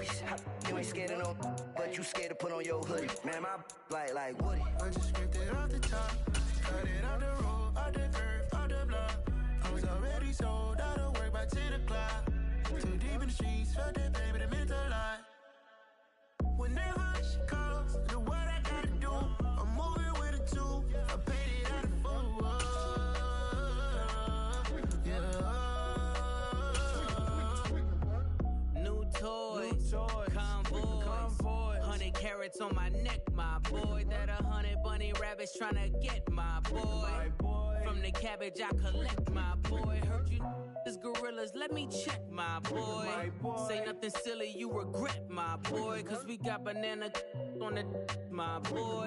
movies. You ain't scared of no, but you scared to put on your hoodie. Man, my like Woody. I just scraped it off the top, cut it out the road, out the earth, out the block. I was already sold out of work by 10 o'clock. Too deep in the streets, felt that baby, that meant a lot. Whenever she calls, do what I gotta do. I'm moving with a two, I paid it out of full. Yeah. New toys, convoys, 100 carats on my neck, my boy. That 100 bunny rabbits tryna get my boy. From the cabbage I collect, my boy. Heard you is gorillas, let me check, my boy. Say nothing silly, you regret, my boy. Cause we got banana on the my boy.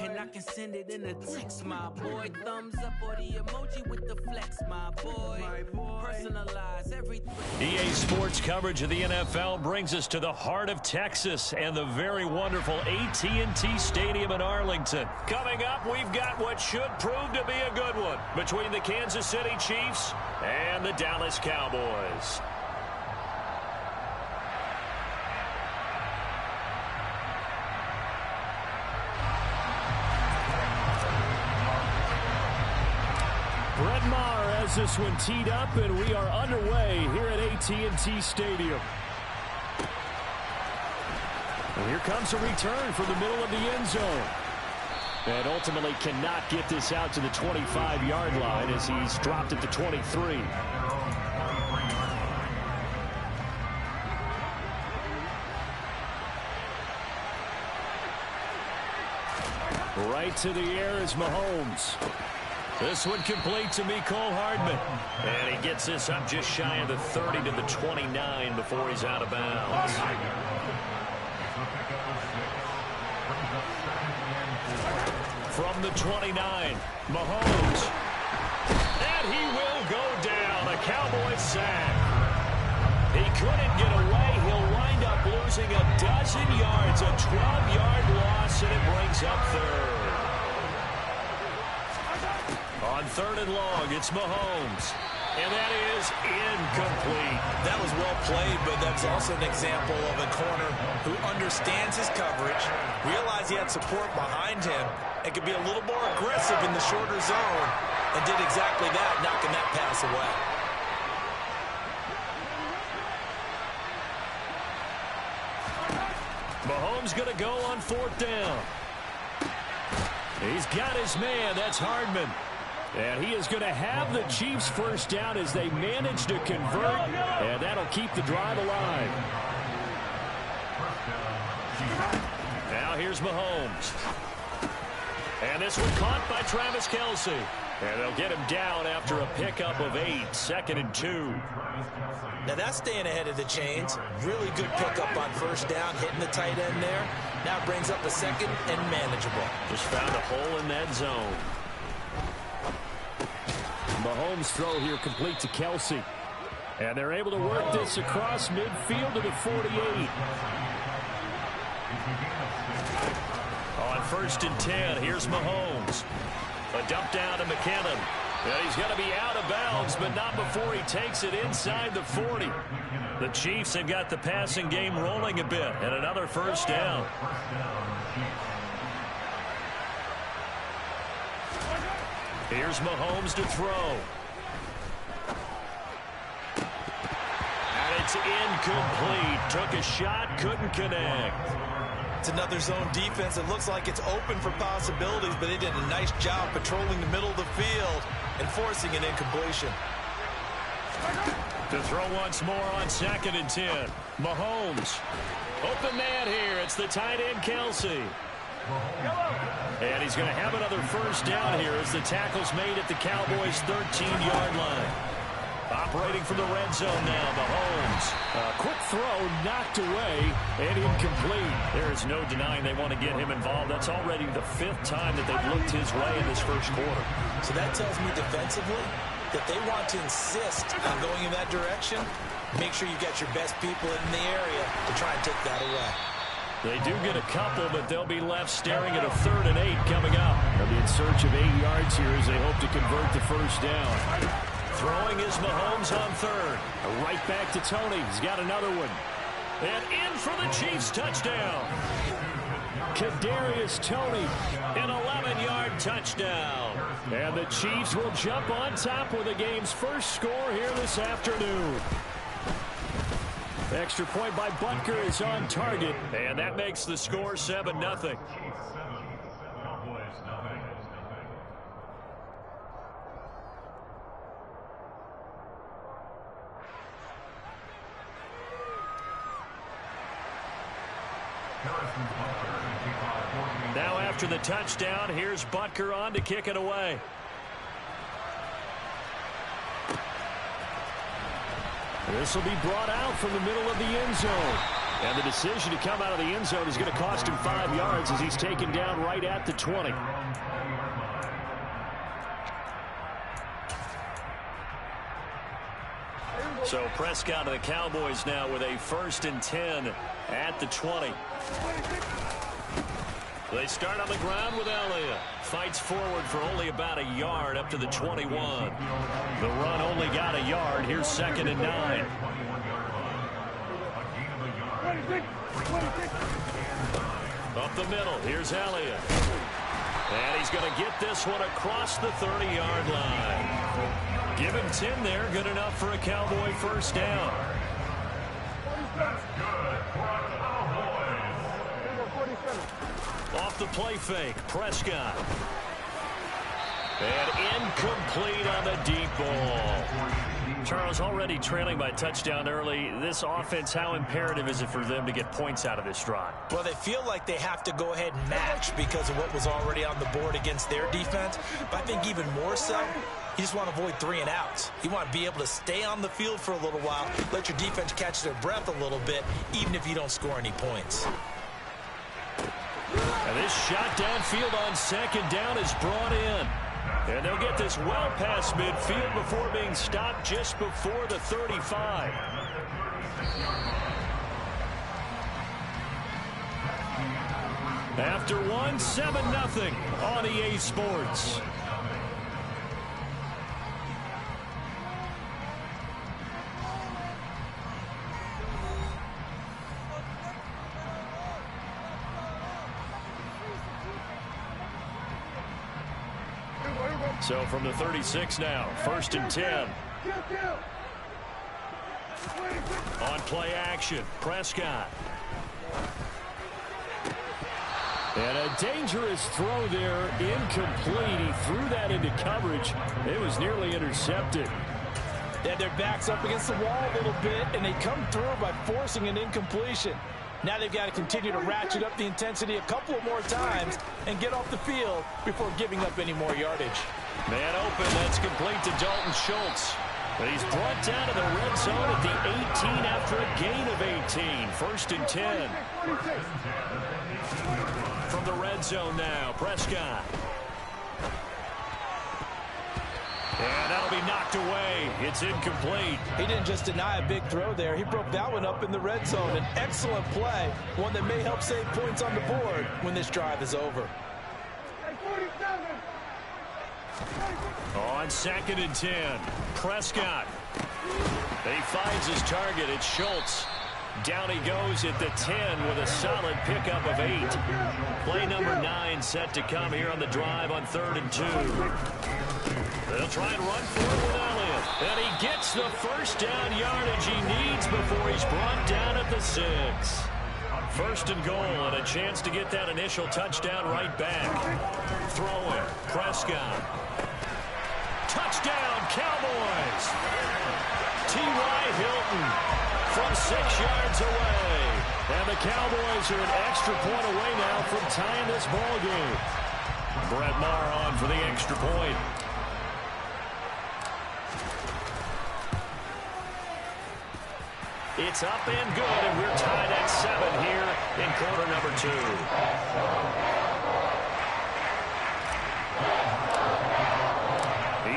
And I can send it in a text, my boy. Thumbs up or the emoji with the flex, my boy. Personalize everything. EA Sports coverage of the NFL brings us to the heart of Texas and the very wonderful AT&T Stadium in Arlington. Coming up, we've got what should prove to be a good one between the Kansas City Chiefs and the Dallas Cowboys. Brett Maher has this one teed up, and we are underway here at AT&T Stadium. And here comes a return from the middle of the end zone. And ultimately cannot get this out to the 25-yard line as he's dropped it to 23. Right to the air is Mahomes. This one complete to Mecole Hardman. And he gets this up just shy of the 30 to the 29 before he's out of bounds. From the 29, Mahomes. And he will go down. A Cowboys sack. He couldn't get away. He'll wind up losing a dozen yards. A 12-yard loss, and it brings up third. On third and long, it's Mahomes. And that is incomplete. That was well played, but that's also an example of a corner who understands his coverage, realized he had support behind him, and could be a little more aggressive in the shorter zone, and did exactly that, knocking that pass away. Mahomes going to go on fourth down. He's got his man. That's Hardman. And he is going to have the Chiefs first down as they manage to convert, and that'll keep the drive alive. Now here's Mahomes. And this one caught by Travis Kelce. And they'll get him down after a pickup of 8, 2nd and 2. Now that's staying ahead of the chains. Really good pickup on first down, hitting the tight end there. Now brings up a second and manageable. Just found a hole in that zone. Mahomes' throw here complete to Kelce. And they're able to work this across midfield to the 48. On first and 10, here's Mahomes. A dump down to McKinnon. And he's going to be out of bounds, but not before he takes it inside the 40. The Chiefs have got the passing game rolling a bit, and another first down. Here's Mahomes to throw. And it's incomplete. Took a shot, couldn't connect. It's another zone defense. It looks like it's open for possibilities, but they did a nice job patrolling the middle of the field and forcing an incompletion. To throw once more on 2nd and 10. Mahomes. Open man here. It's the tight end, Kelce. And he's going to have another first down here as the tackle's made at the Cowboys' 13-yard line. Operating from the red zone now, Mahomes. A quick throw knocked away and incomplete. There is no denying they want to get him involved. That's already the 5th time that they've looked his way in this first quarter. So that tells me defensively that they want to insist on going in that direction. Make sure you got your best people in the area to try and take that away. They do get a couple, but they'll be left staring at a 3rd and 8 coming up. They'll be in search of 8 yards here as they hope to convert the first down. Throwing is Mahomes on 3rd. Right back to Tony. He's got another one. And in for the Chiefs touchdown. Kadarius Toney, an 11-yard touchdown. And the Chiefs will jump on top with the game's first score here this afternoon. Extra point by Butker is on target, and that makes the score 7-0. Now after the touchdown, here's Butker on to kick it away. This will be brought out from the middle of the end zone. And the decision to come out of the end zone is going to cost him 5 yards as he's taken down right at the 20. So Prescott and the Cowboys now with a 1st and 10 at the 20. They start on the ground with Elliott. Fights forward for only about a yard up to the 21. The run only got a yard. Here's 2nd and 9. Up the middle. Here's Elliott. And he's going to get this one across the 30-yard line. Give him 10 there. Good enough for a Cowboy 1st down. Off the play fake, Prescott. And incomplete on the deep ball. Charles, already trailing by touchdown early. This offense, how imperative is it for them to get points out of this drive? Well, they feel like they have to go ahead and match because of what was already on the board against their defense. But I think even more so, you just want to avoid 3 and outs. You want to be able to stay on the field for a little while, let your defense catch their breath a little bit, even if you don't score any points. And this shot downfield on 2nd down is brought in. And they'll get this well past midfield before being stopped just before the 35. After one, 7-0 on EA Sports. So from the 36 now, 1st and 10. On play action, Prescott. And a dangerous throw there, incomplete. He threw that into coverage. It was nearly intercepted. They had their backs up against the wall a little bit, and they come through by forcing an incompletion. Now they've got to continue to ratchet up the intensity a couple of more times and get off the field before giving up any more yardage. Man open, that's complete to Dalton Schultz. But he's brought down to the red zone at the 18 after a gain of 18. 1st and 10. From the red zone now, Prescott. And that'll be knocked away. It's incomplete. He didn't just deny a big throw there. He broke that one up in the red zone. An excellent play, one that may help save points on the board when this drive is over. On 2nd and 10, Prescott. He finds his target. It's Schultz. Down he goes at the 10 with a solid pickup of 8. Play number 9 set to come here on the drive on 3rd and 2. They'll try and run for it with Elliott. And he gets the 1st down yardage he needs before he's brought down at the 6. 1st and goal and a chance to get that initial touchdown right back. Throwing, Prescott. Touchdown, Cowboys! T.Y. Hilton from 6 yards away. And the Cowboys are an extra point away now from tying this ball game. Brett Maher on for the extra point. It's up and good, and we're tied at 7 here in quarter number 2.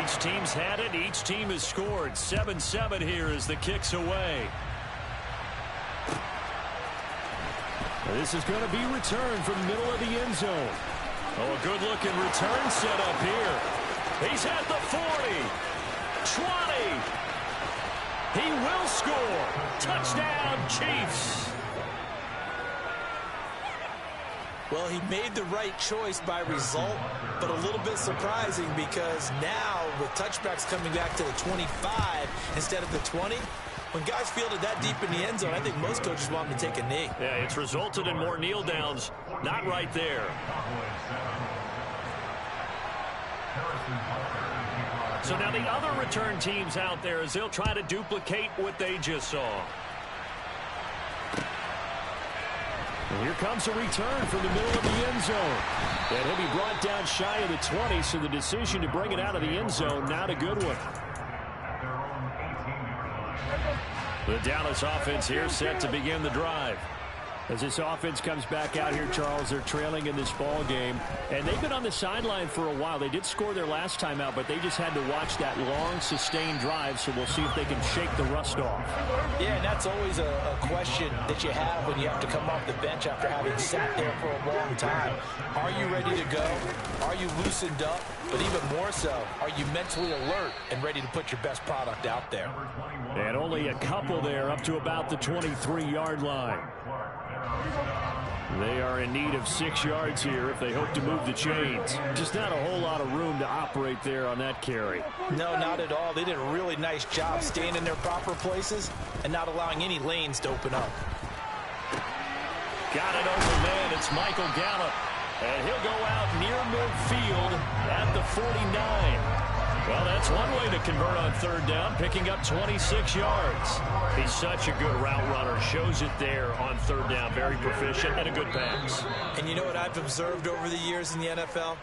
Each team's had it. Each team has scored. 7-7 here as the kick's away. This is going to be returned from the middle of the end zone. Oh, a good-looking return set up here. He's at the 40, 20. He will score. Touchdown, Chiefs. Well, he made the right choice by result, but a little bit surprising because now with touchbacks coming back to the 25 instead of the 20, when guys fielded that deep in the end zone, I think most coaches want them to take a knee. Yeah, it's resulted in more kneel downs. Not right there. So now the other return teams out there as they'll try to duplicate what they just saw. And here comes a return from the middle of the end zone. And he'll be brought down shy of the 20, so the decision to bring it out of the end zone, not a good one. The Dallas offense here set to begin the drive. As this offense comes back out here, Charles, they're trailing in this ball game. And they've been on the sideline for a while. They did score their last time out, but they just had to watch that long, sustained drive, so we'll see if they can shake the rust off. Yeah, and that's always a question that you have when you have to come off the bench after having sat there for a long time. Are you ready to go? Are you loosened up? But even more so, are you mentally alert and ready to put your best product out there? And only a couple there up to about the 23-yard line. They are in need of 6 yards here if they hope to move the chains. Just not a whole lot of room to operate there on that carry. No, not at all. They did a really nice job staying in their proper places and not allowing any lanes to open up. Got it open, man. It's Michael Gallup. And he'll go out near midfield at the 49. Well, that's one way to convert on third down, picking up 26 yards. He's such a good route runner. Shows it there on third down. Very proficient and a good pass. And you know what I've observed over the years in the NFL?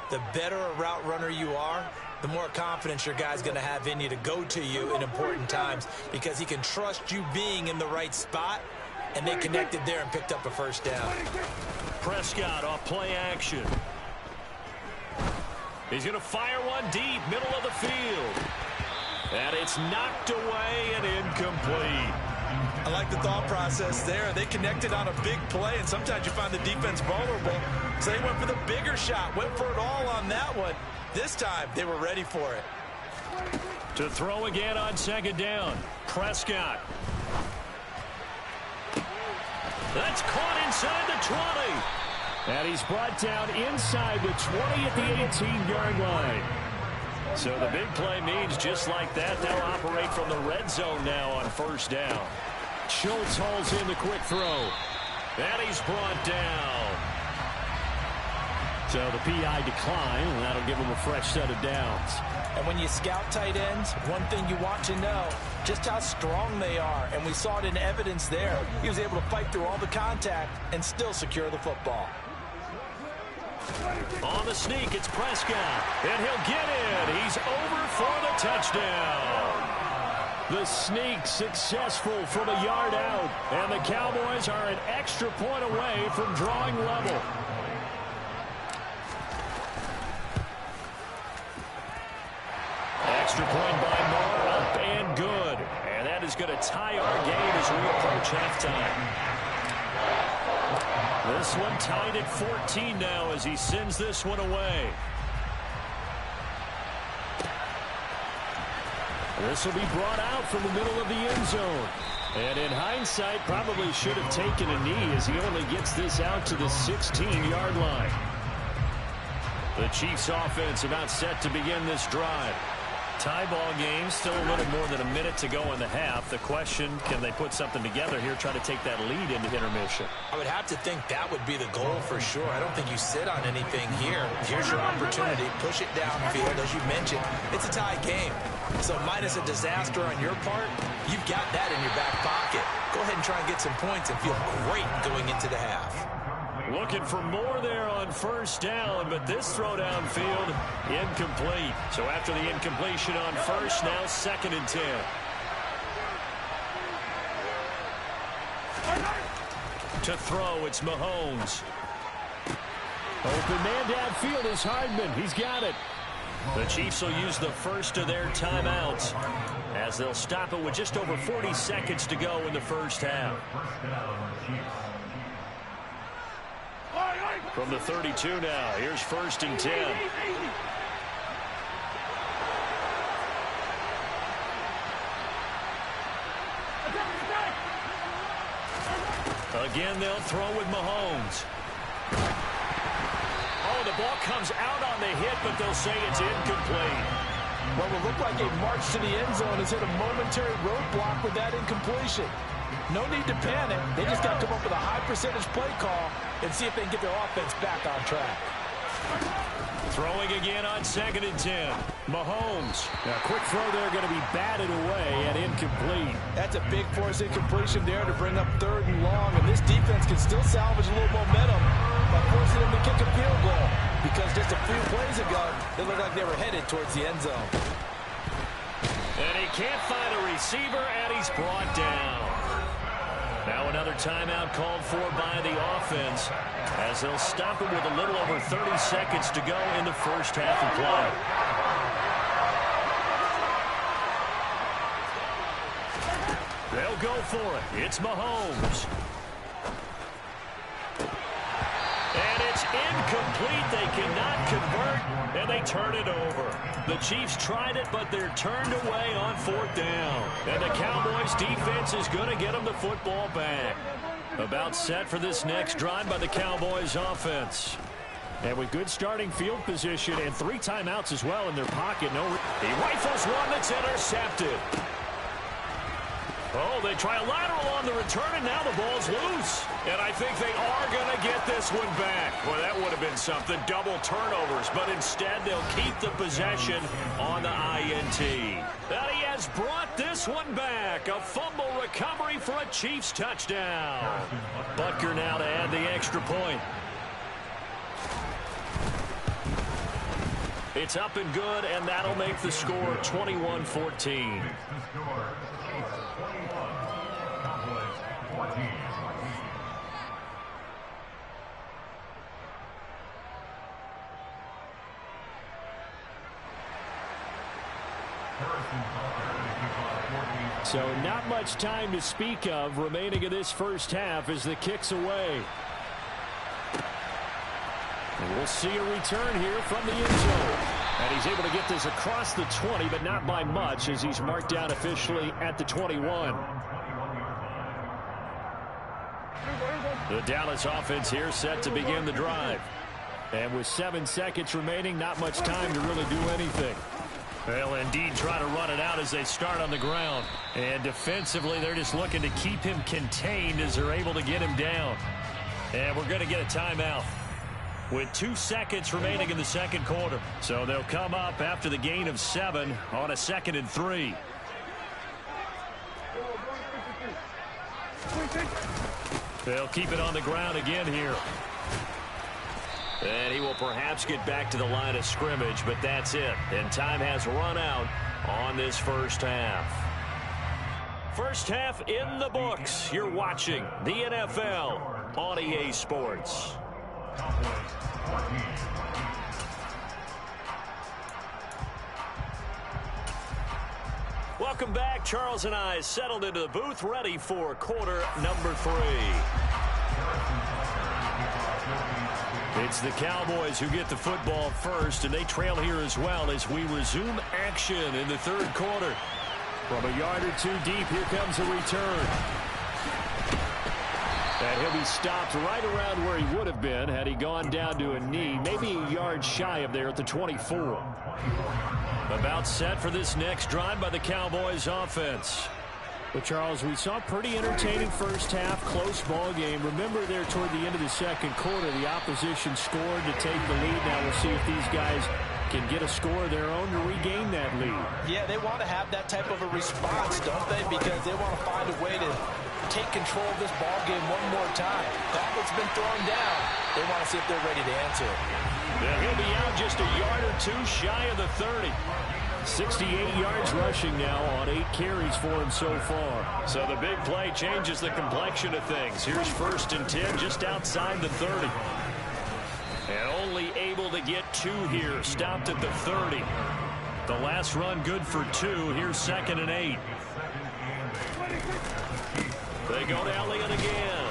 The better a route runner you are, the more confidence your guy's going to have in you to go to you in important times because he can trust you being in the right spot, and they connected there and picked up a first down. Prescott off play action. He's going to fire one deep, middle of the field. And it's knocked away and incomplete. I like the thought process there. They connected on a big play, and sometimes you find the defense vulnerable. So they went for the bigger shot, went for it all on that one. This time, they were ready for it. To throw again on second down, Prescott. That's caught inside the 20. And he's brought down inside the 20 at the 18-yard line. So the big play means just like that, they'll operate from the red zone now on first down. Schultz hauls in the quick throw. And he's brought down. So the PI decline, and that'll give him a fresh set of downs. And when you scout tight ends, one thing you want to know, just how strong they are. And we saw it in evidence there. He was able to fight through all the contact and still secure the football. On the sneak, it's Prescott, and he'll get in. He's over for the touchdown. The sneak successful from a yard out, and the Cowboys are an extra point away from drawing level. Extra point by Moore, up and good. And that is going to tie our game as we approach halftime. This one tied at 14 now as he sends this one away. This will be brought out from the middle of the end zone. And in hindsight, probably should have taken a knee as he only gets this out to the 16-yard line. The Chiefs offense about set to begin this drive. Tie ball game, still a little more than a minute to go in the half. The question, can they put something together here, try to take that lead into intermission? I would have to think that would be the goal for sure. I don't think you sit on anything here. Here's your opportunity. Push it downfield. As you mentioned, it's a tie game. So minus a disaster on your part, you've got that in your back pocket. Go ahead and try and get some points and feel great going into the half. Looking for more there on first down, but this throw downfield, incomplete. So after the incompletion on first, now 2nd and 10. To throw, it's Mahomes. Open man downfield is Hardman. He's got it. The Chiefs will use the first of their timeouts as they'll stop it with just over 40 seconds to go in the first half. From the 32 now, here's 1st and 10. Again, they'll throw with Mahomes. Oh, the ball comes out on the hit, but they'll say it's incomplete. What will look like a march to the end zone has hit a momentary roadblock with that incompletion. No need to panic. They just got to come up with a high percentage play call and see if they can get their offense back on track. Throwing again on 2nd and 10. Mahomes. A quick throw there going to be batted away and incomplete. That's a big force incompletion there to bring up 3rd and long. And this defense can still salvage a little momentum by forcing them to kick a field goal. Because just a few plays ago, they looked like they were headed towards the end zone. And he can't find a receiver, and he's brought down. Now another timeout called for by the offense as they'll stop it with a little over 30 seconds to go in the first half of play. They'll go for it. It's Mahomes. And it's incomplete. They cannot convert, and they turn it over. The Chiefs tried it, but they're turned away on 4th down. And the Cowboys' defense is going to get them the football back. About set for this next drive by the Cowboys' offense. And with good starting field position and 3 timeouts as well in their pocket. He rifles one that's intercepted. Oh, they try a lateral on the return, and now the ball's loose. And I think they are going to get this one back. Well, that would have been something, double turnovers. But instead, they'll keep the possession on the INT. And he has brought this one back. A fumble recovery for a Chiefs touchdown. Butker now to add the extra point. It's up and good, and that'll make the score 21-14. So not much time to speak of remaining in this first half as the kick's away. And we'll see a return here from the end zone. And he's able to get this across the 20, but not by much as he's marked down officially at the 21. The Dallas offense here set to begin the drive. And with 7 seconds remaining, not much time to really do anything. They'll indeed try to run it out as they start on the ground. And defensively, they're just looking to keep him contained as they're able to get him down. And we're going to get a timeout with 2 seconds remaining in the second quarter. So they'll come up after the gain of 7 on a 2nd and 3. They'll keep it on the ground again here. And he will perhaps get back to the line of scrimmage, but that's it. And time has run out on this first half. First half in the books. You're watching the NFL on EA Sports. Welcome back. Charles and I settled into the booth, ready for quarter number 3. It's the Cowboys who get the football first, and they trail here as well as we resume action in the third quarter. From a yard or 2 deep, here comes a return. And he'll be stopped right around where he would have been had he gone down to a knee, maybe a yard shy of there at the 24. About set for this next drive by the Cowboys offense. But, Charles, we saw a pretty entertaining first half, close ball game. Remember there toward the end of the second quarter, the opposition scored to take the lead. Now we'll see if these guys can get a score of their own to regain that lead. Yeah, they want to have that type of a response, don't they? Because they want to find a way to take control of this ball game one more time. Gauntlet's been thrown down. They want to see if they're ready to answer it. Yeah, he'll be out just a yard or 2 shy of the 30. 68 yards rushing now on 8 carries for him so far. So the big play changes the complexion of things. Here's 1st and 10 just outside the 30. And only able to get 2 here. Stopped at the 30. The last run good for 2. Here's 2nd and 8. They go to Elliott again.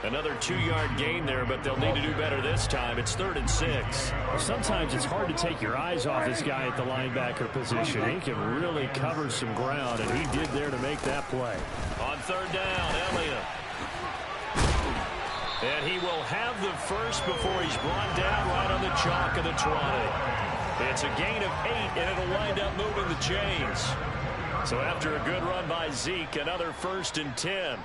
Another 2-yard gain there, but they'll need to do better this time. It's 3rd and 6. Sometimes it's hard to take your eyes off this guy at the linebacker position. He can really cover some ground, and he did there to make that play. On 3rd down, Elliott. And he will have the first before he's brought down right on the chalk of the 20. It's a gain of 8, and it'll wind up moving the chains. So after a good run by Zeke, another 1st and 10.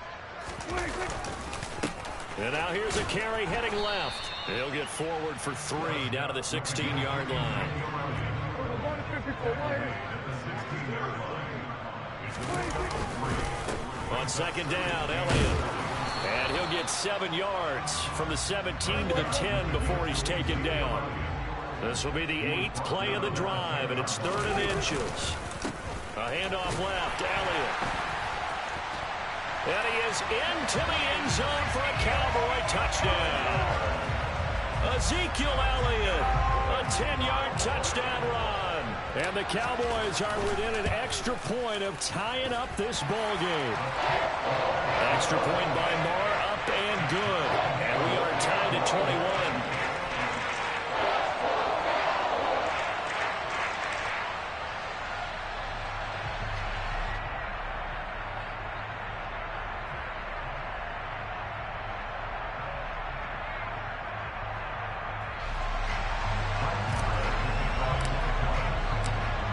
And now here's a carry heading left. He'll get forward for 3 down to the 16-yard line. On 2nd down, Elliott. And he'll get 7 yards from the 17 to the 10 before he's taken down. This will be the 8th play of the drive, and it's 3rd and inches. A handoff left, Elliott. And he is into the end zone for a Cowboy touchdown. Ezekiel Elliott, a 10-yard touchdown run. And the Cowboys are within an extra point of tying up this ball game. Extra point by Marr, up and good. And we are tied at 21.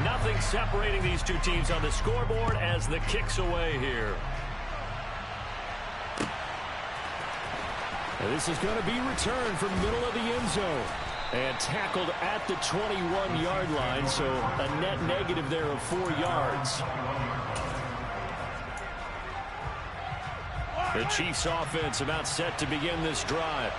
Nothing separating these two teams on the scoreboard as the kick's away here. And this is going to be returned from middle of the end zone. And tackled at the 21-yard line, so a net negative there of 4 yards. The Chiefs offense about set to begin this drive.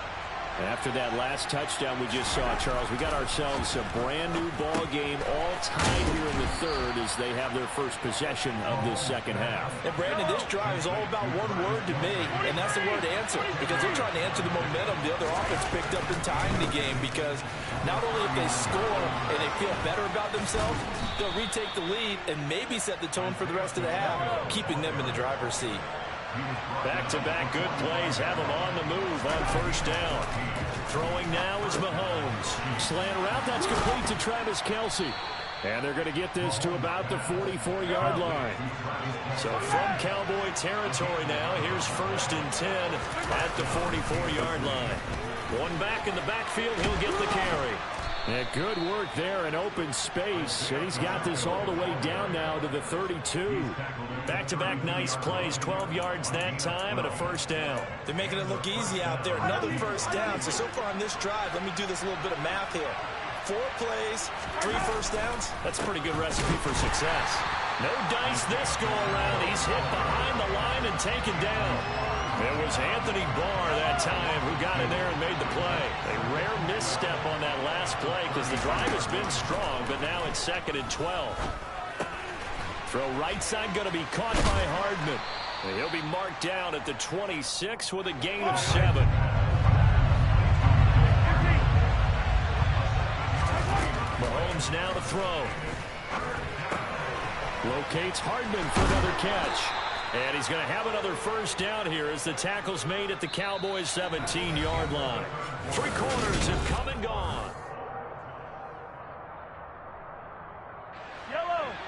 After that last touchdown we just saw, Charles, we got ourselves a brand-new ball game, all tied here in the 3rd as they have their first possession of this 2nd half. And, Brandon, this drive is all about one word to me, and that's the word answer, because they're trying to answer the momentum the other offense picked up in tying the game, because not only if they score and they feel better about themselves, they'll retake the lead and maybe set the tone for the rest of the half, keeping them in the driver's seat. Back-to-back good plays have them on the move on 1st down. Throwing now is Mahomes. Slant route, that's complete to Travis Kelce. And they're going to get this to about the 44-yard line. So from Cowboy territory now, here's 1st and 10 at the 44-yard line. One back in the backfield, he'll get the carry. Yeah, good work there in open space. And he's got this all the way down now to the 32. Back-to-back nice plays, 12 yards that time and a 1st down. They're making it look easy out there. Another 1st down. So far on this drive, let me do this little bit of math here. 4 plays, 3 1st downs. That's a pretty good recipe for success. No dice this go around. He's hit behind the line and taken down. It was Anthony Barr that time who got in there and made the play. A rare misstep on that last play because the drive has been strong, but now it's 2nd and 12. Throw right side going to be caught by Hardman. And he'll be marked down at the 26 with a gain of 7. Mahomes now to throw. Locates Hardman for another catch. And he's going to have another 1st down here as the tackle's made at the Cowboys' 17-yard line. 3 quarters have come and gone.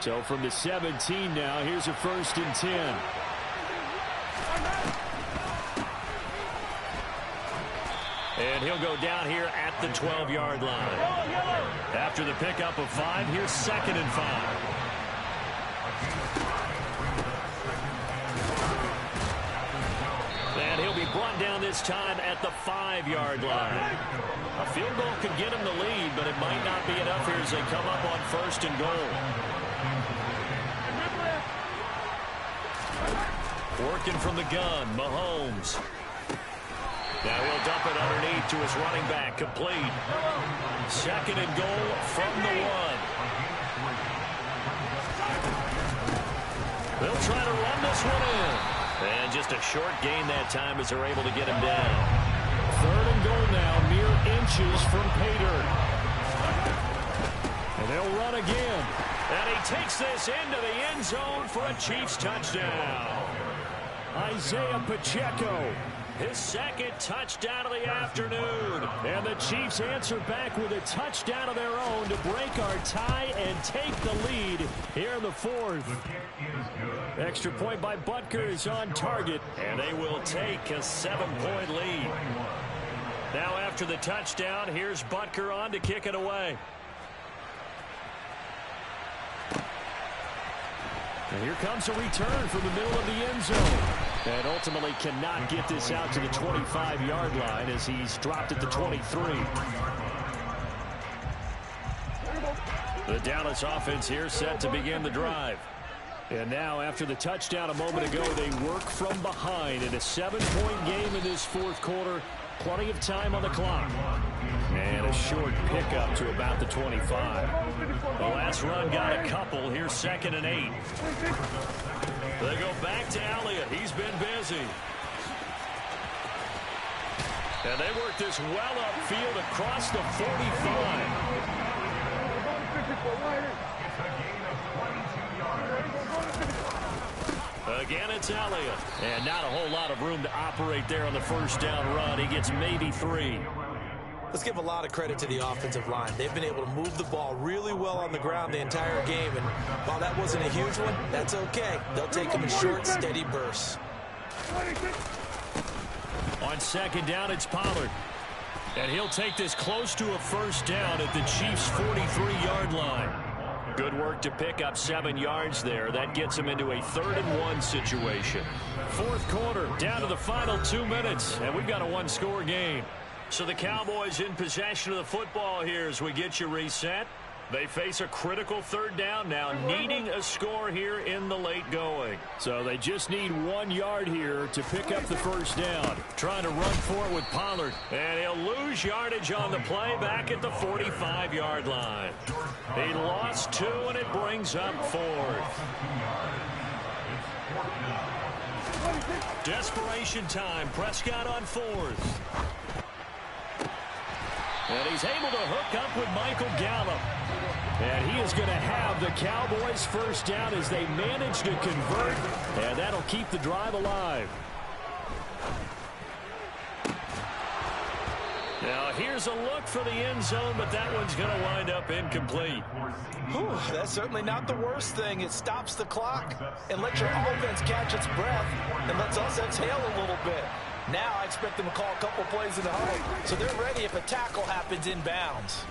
So from the 17 now, here's a 1st and 10. And he'll go down here at the 12-yard line. After the pickup of 5, here's 2nd and 5. And he'll be brought down this time at the 5-yard line. A field goal could get him the lead, but it might not be enough here as they come up on 1st and goal. Working from the gun, Mahomes. Now he'll dump it underneath to his running back, complete. 2nd and goal from the 1. They'll try to run this one in. And just a short gain that time as they're able to get him down. 3rd and goal now, mere inches from Pater. And they'll run again. And he takes this into the end zone for a Chiefs touchdown. Isaiah Pacheco his second touchdown of the afternoon. And the Chiefs answer back with a touchdown of their own to break our tie and take the lead here in the fourth. Extra point by Butker is on target, and they will take a 7-point lead. Now after the touchdown, here's Butker on to kick it away. And here comes a return from the middle of the end zone. And ultimately cannot get this out to the 25-yard line as he's dropped at the 23. The Dallas offense here set to begin the drive. And now after the touchdown a moment ago, they work from behind in a 7-point game in this fourth quarter. Plenty of time on the clock. And a short pickup to about the 25. The last run got a couple. Here's 2nd and 8. They go back to Elliott. He's been busy. And they work this well upfield across the 45. Again, it's Elliott. And not a whole lot of room to operate there on the first down run. He gets maybe 3. Let's give a lot of credit to the offensive line. They've been able to move the ball really well on the ground the entire game. And while that wasn't a huge one, that's okay. They'll take them in short, steady bursts. On 2nd down, it's Pollard. And he'll take this close to a first down at the Chiefs' 43-yard line. Good work to pick up 7 yards there. That gets him into a 3rd and 1 situation. Fourth quarter, down to the final 2 minutes, and we've got a 1-score game. So the Cowboys in possession of the football here as we get you reset. They face a critical 3rd down now, needing a score here in the late going. So they just need 1 yard here to pick up the first down. Trying to run for it with Pollard. And he'll lose yardage on the play back at the 45-yard line. He lost 2, and it brings up 4th. Desperation time. Prescott on 4th. And he's able to hook up with Michael Gallup. And he is going to have the Cowboys first down as they manage to convert. And that'll keep the drive alive. Now here's a look for the end zone, but that one's going to wind up incomplete. Whew, that's certainly not the worst thing. It stops the clock and lets your offense catch its breath and lets us exhale a little bit. Now I expect them to call a couple plays in the huddle, so they're ready if a tackle happens inbounds.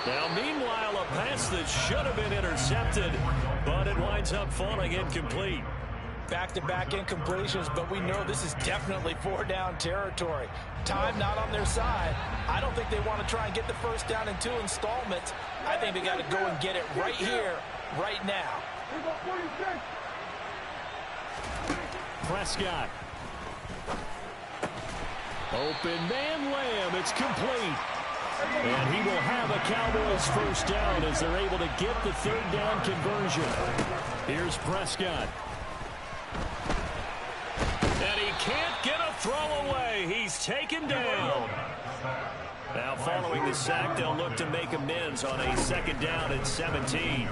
Now, meanwhile, a pass that should have been intercepted, but it winds up falling incomplete. Back-to-back incompletions, but we know this is definitely 4-down territory. Time not on their side. I don't think they want to try and get the first down in 2 installments. I think they got to go and get it right here, right now. Prescott. Open man Lamb. It's complete. And he will have a Cowboys first down as they're able to get the 3rd down conversion. Here's Prescott. And he can't get a throw away. He's taken down. Now following the sack, they'll look to make amends on a 2nd down at 17.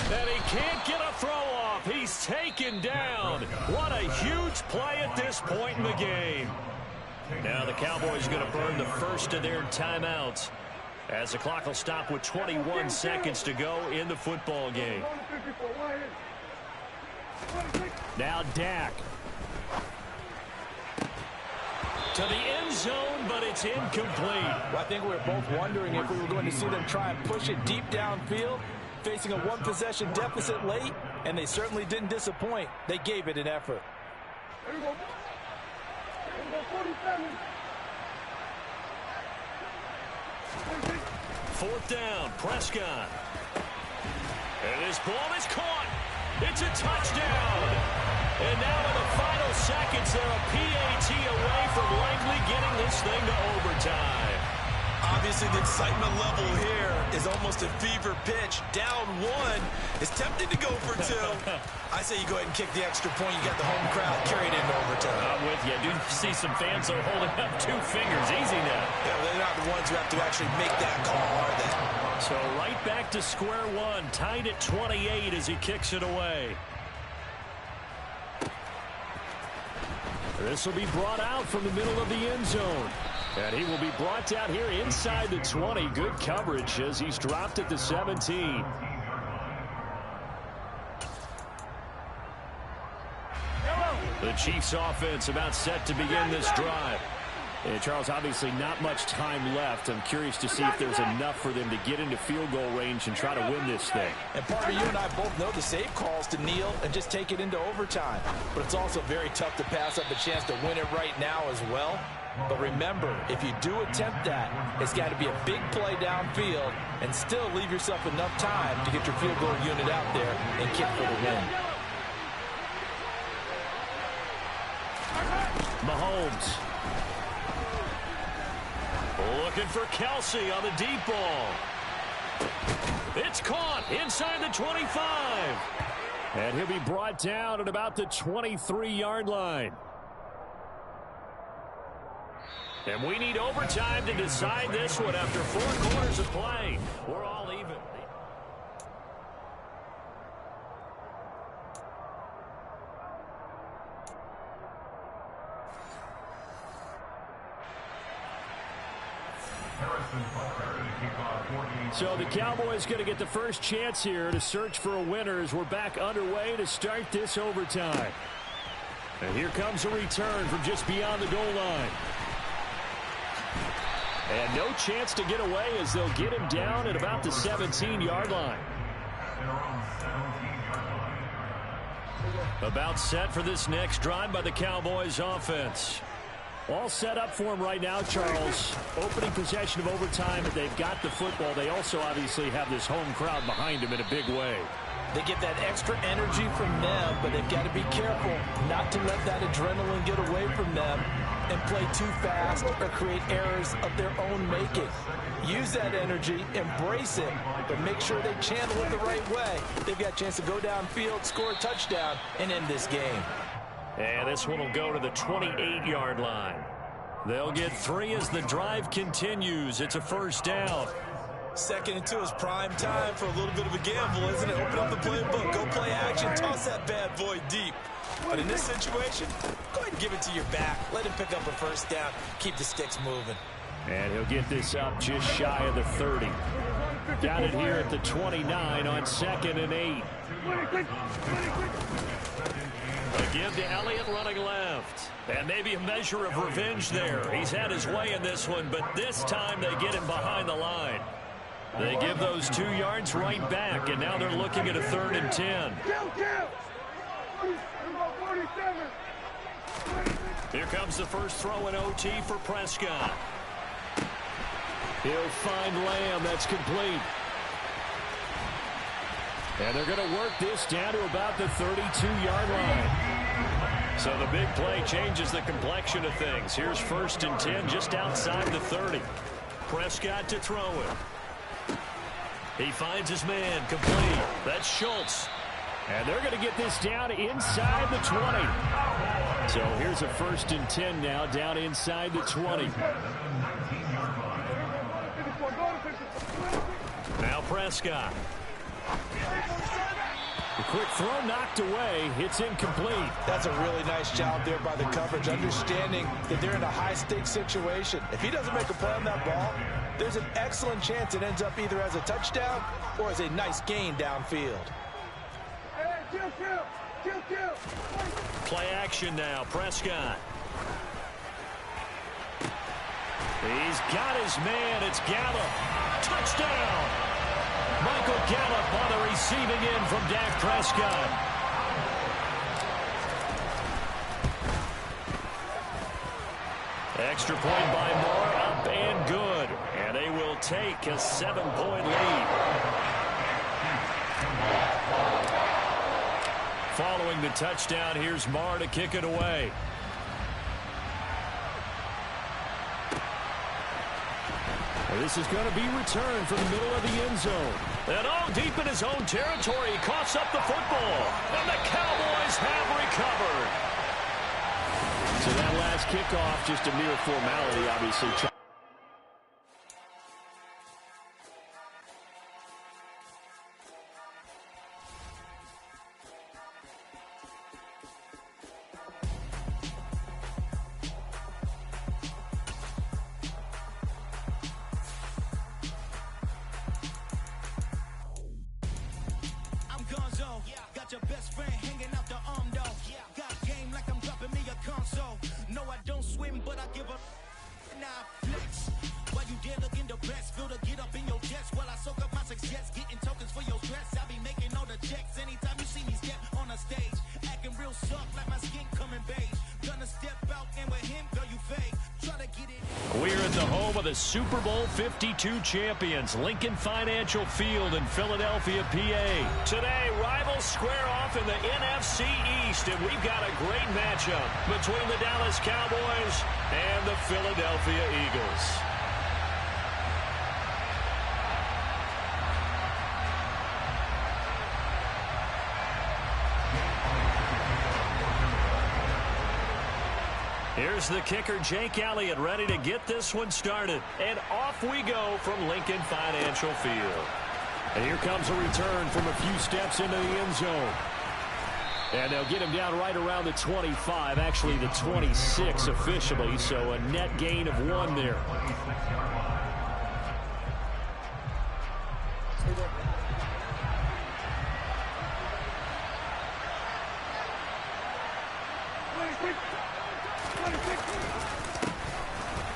And he can't get a throw off. He's taken down. What a huge play at this point in the game. Now the Cowboys are going to burn the first of their timeouts as the clock will stop with 21 seconds to go in the football game. Now Dak. To the end zone, but it's incomplete. Well, I think we were both wondering if we were going to see them try and push it deep downfield, facing a 1-possession deficit late, and they certainly didn't disappoint. They gave it an effort. 4th down, Prescott. And this ball is caught. It's a touchdown. And now in the final seconds, they're a PAT away from likely getting this thing to overtime. Obviously, the excitement level here is almost a fever pitch. Down 1 is tempted to go for 2. I say you go ahead and kick the extra point. You got the home crowd carried into overtime. I'm with you. I do see some fans are holding up 2 fingers. Easy now. Yeah, they're not the ones who have to actually make that call, are they? So right back to square one. Tied at 28 as he kicks it away. This will be brought out from the middle of the end zone. And he will be brought down here inside the 20. Good coverage as he's dropped at the 17. The Chiefs offense about set to begin this drive. And Charles, obviously not much time left. I'm curious to see if there's enough for them to get into field goal range and try to win this thing. And Parker, you and I both know the safe calls to kneel and just take it into overtime. But it's also very tough to pass up a chance to win it right now as well. But remember, if you do attempt that, it's got to be a big play downfield and still leave yourself enough time to get your field goal unit out there and kick for the win. Mahomes. Looking for Kelsey on the deep ball. It's caught inside the 25. And he'll be brought down at about the 23-yard line. And we need overtime to decide this one after 4 quarters of play. We're all even. So the Cowboys going to get the first chance here to search for a winner as we're back underway to start this overtime. And here comes a return from just beyond the goal line. And no chance to get away as they'll get him down at about the 17-yard line. About set for this next drive by the Cowboys offense. All set up for him right now, Charles. Opening possession of overtime, but they've got the football. They also obviously have this home crowd behind them in a big way. They get that extra energy from them, but they've got to be careful not to let that adrenaline get away from them and play too fast or create errors of their own making. Use that energy, embrace it, but make sure they channel it the right way. They've got a chance to go downfield, score a touchdown, and end this game. And this one will go to the 28-yard line. They'll get 3 as the drive continues. It's a first down. Second and 2 is prime time for a little bit of a gamble, isn't it? Open up the playbook, go play action, toss that bad boy deep. But in this situation, go ahead and give it to your back. Let him pick up a first down. Keep the sticks moving. And he'll get this up just shy of the 30. Got it here at the 29 on 2nd and 8. Again to Elliott running left. And maybe a measure of revenge there. He's had his way in this one, but this time they get him behind the line. They give those 2 yards right back, and now they're looking at a 3rd and 10. Here comes the first throw in OT for Prescott. He'll find Lamb. That's complete. And they're going to work this down to about the 32-yard line. So the big play changes the complexion of things. Here's 1st and 10 just outside the 30. Prescott to throw it. He finds his man complete. That's Schultz. And they're going to get this down inside the 20. So here's a 1st and 10 now down inside the 20. Now Prescott. The quick throw knocked away. It's incomplete. That's a really nice job there by the coverage, understanding that they're in a high-stakes situation. If he doesn't make a play on that ball, there's an excellent chance it ends up either as a touchdown or as a nice gain downfield. Play action now. Prescott. He's got his man. It's Gallup. Touchdown. Michael Gallup on the receiving end from Dak Prescott. Extra point by Moore, up and good. And they will take a 7-point lead. Following the touchdown, here's Marr to kick it away. This is going to be returned from the middle of the end zone. And all deep in his own territory, he coughs up the football. And the Cowboys have recovered. So that last kickoff, just a mere formality, obviously. the home of the Super Bowl 52 champions, Lincoln Financial Field in Philadelphia, PA. Today, rivals square off in the NFC East, and we've got a great matchup between the Dallas Cowboys and the Philadelphia Eagles. Here's the kicker, Jake Elliott, ready to get this one started. And off we go from Lincoln Financial Field. And here comes a return from a few steps into the end zone. And they'll get him down right around the 25, actually the 26 officially, so a net gain of 1 there.